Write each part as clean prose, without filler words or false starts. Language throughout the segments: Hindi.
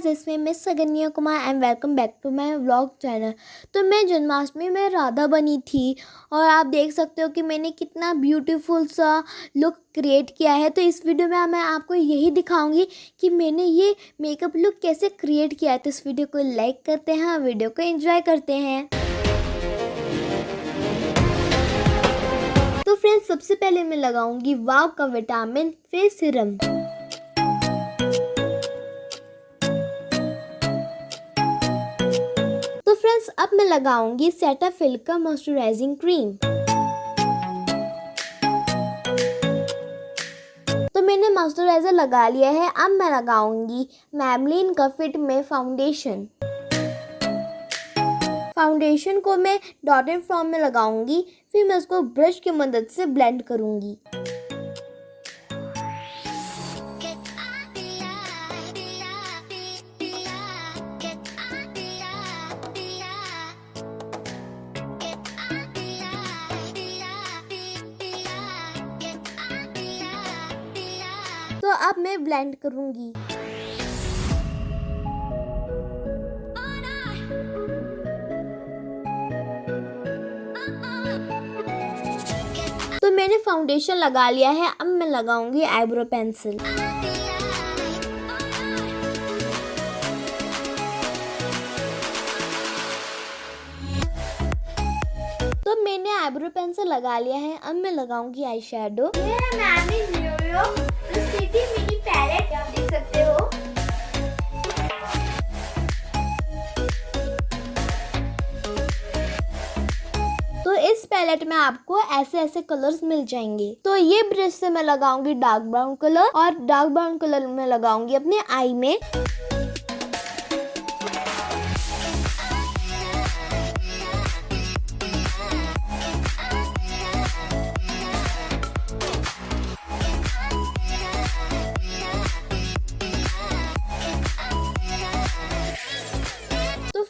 इसमें miss Aghanya Kumar and welcome back to my vlog channel. तो मैं जन्माष्टमी में राधा बनी थी और आप देख सकते हो कि मैंने कितना ब्यूटीफुल सा लुक क्रिएट किया है। तो इस वीडियो में मैं आपको यही दिखाऊंगी कि मैंने ये मेकअप लुक कैसे क्रिएट किया है। तो इस वीडियो को लाइक करते हैं, वीडियो को एंजॉय करते हैं। तो फ्रेंड्स, सबसे पहले मैं लगाऊंगी वाव का विटामिन फेस सीरम। तो फ्रेंड्स, अब मैं लगाऊंगी सेटाफिल का मॉइस्चराइजिंग क्रीम। तो मैंने मॉइस्चराइजर लगा लिया है। अब मैं लगाऊंगी मैबलिन का फिट में फाउंडेशन। फाउंडेशन को मैं डॉटेड फॉर्म में लगाऊंगी, फिर मैं उसको ब्रश की मदद से ब्लेंड करूंगी। तो अब मैं ब्लेंड करूंगी। तो मैंने फाउंडेशन लगा लिया है। अब मैं लगाऊंगी आईब्रो पेंसिल। तो मैंने आईब्रो पेंसिल लगा लिया है। अब मैं लगाऊंगी आई शेडो। मिनी पैलेट आप देख सकते हो। तो इस पैलेट में आपको ऐसे ऐसे कलर्स मिल जाएंगे। तो ये ब्रश से मैं लगाऊंगी डार्क ब्राउन कलर और डार्क ब्राउन कलर में लगाऊंगी अपने आई में।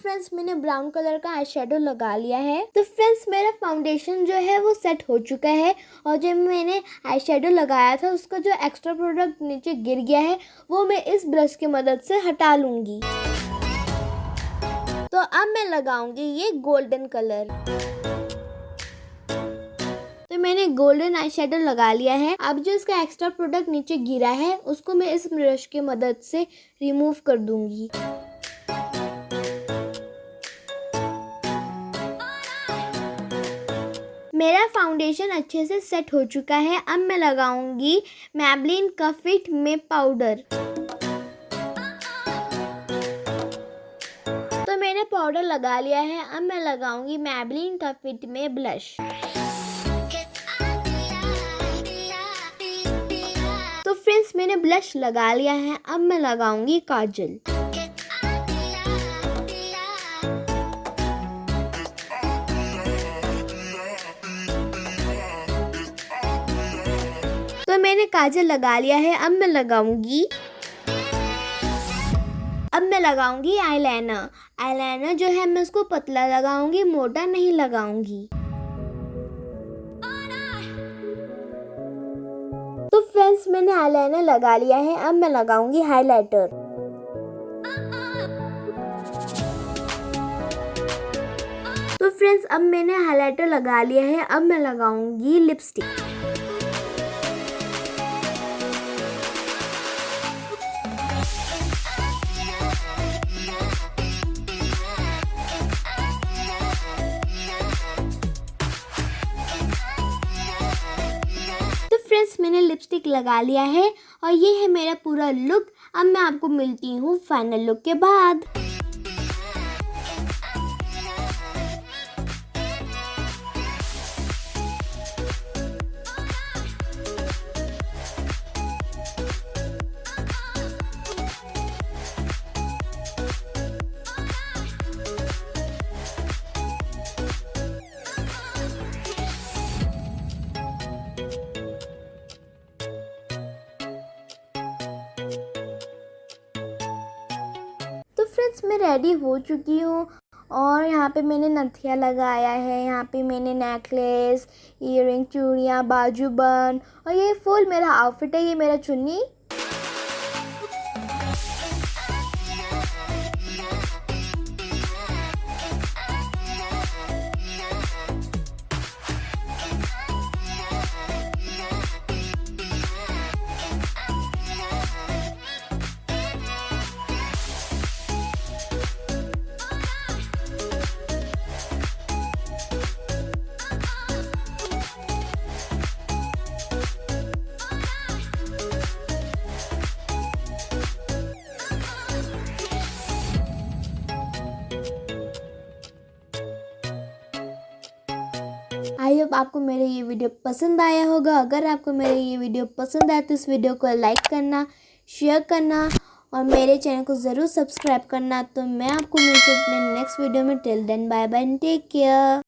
फ्रेंड्स, मैंने ब्राउन कलर का आई शेडो लगा लिया है। तो फ्रेंड्स, मेरा फाउंडेशन जो है वो सेट हो चुका है और जो मैंने आई शेडो लगाया था उसका जो एक्स्ट्रा प्रोडक्ट नीचे गिर गया है वो मैं इस ब्रश की मदद से हटा लूंगी। तो अब मैं लगाऊंगी ये गोल्डन कलर। तो मैंने गोल्डन आई शेडो लगा लिया है। अब जो इसका एक्स्ट्रा प्रोडक्ट नीचे गिरा है उसको मैं इस ब्रश की मदद से रिमूव कर दूंगी। मेरा फाउंडेशन अच्छे से सेट हो चुका है। अब मैं लगाऊंगी मैबलिन का फिट में पाउडर। तो मैंने पाउडर लगा लिया है। अब मैं लगाऊंगी मैबलिन का फिट में ब्लश। तो फ्रेंड्स, मैंने ब्लश लगा लिया है। अब मैं लगाऊंगी काजल। तो मैंने काजल लगा लिया है। अब मैं लगाऊंगी आईलाइनर। आईलाइनर जो है मैं उसको पतला लगाऊंगी, मोटा नहीं लगाऊंगी। तो फ्रेंड्स, मैंने आईलाइनर लगा लिया है। अब मैं लगाऊंगी हाइलाइटर। तो फ्रेंड्स, अब मैंने हाइलाइटर लगा लिया है। अब मैं लगाऊंगी लिपस्टिक। फ्रेंड्स, मैंने लिपस्टिक लगा लिया है और ये है मेरा पूरा लुक। अब मैं आपको मिलती हूँ फाइनल लुक के बाद। तो फ्रेंड्स, मैं रेडी हो चुकी हूँ और यहाँ पे मैंने नथिया लगाया है, यहाँ पे मैंने नेकलेस, ईयरिंग, चूड़ियाँ, बाजूबंद और ये फुल मेरा आउटफिट है। ये मेरा चुन्नी। आपको मेरे ये वीडियो पसंद आया होगा। अगर आपको मेरे ये वीडियो पसंद आया तो इस वीडियो को लाइक करना, शेयर करना और मेरे चैनल को ज़रूर सब्सक्राइब करना। तो मैं आपको मिलती हूँ अपने नेक्स्ट वीडियो में। Till then bye bye and take care.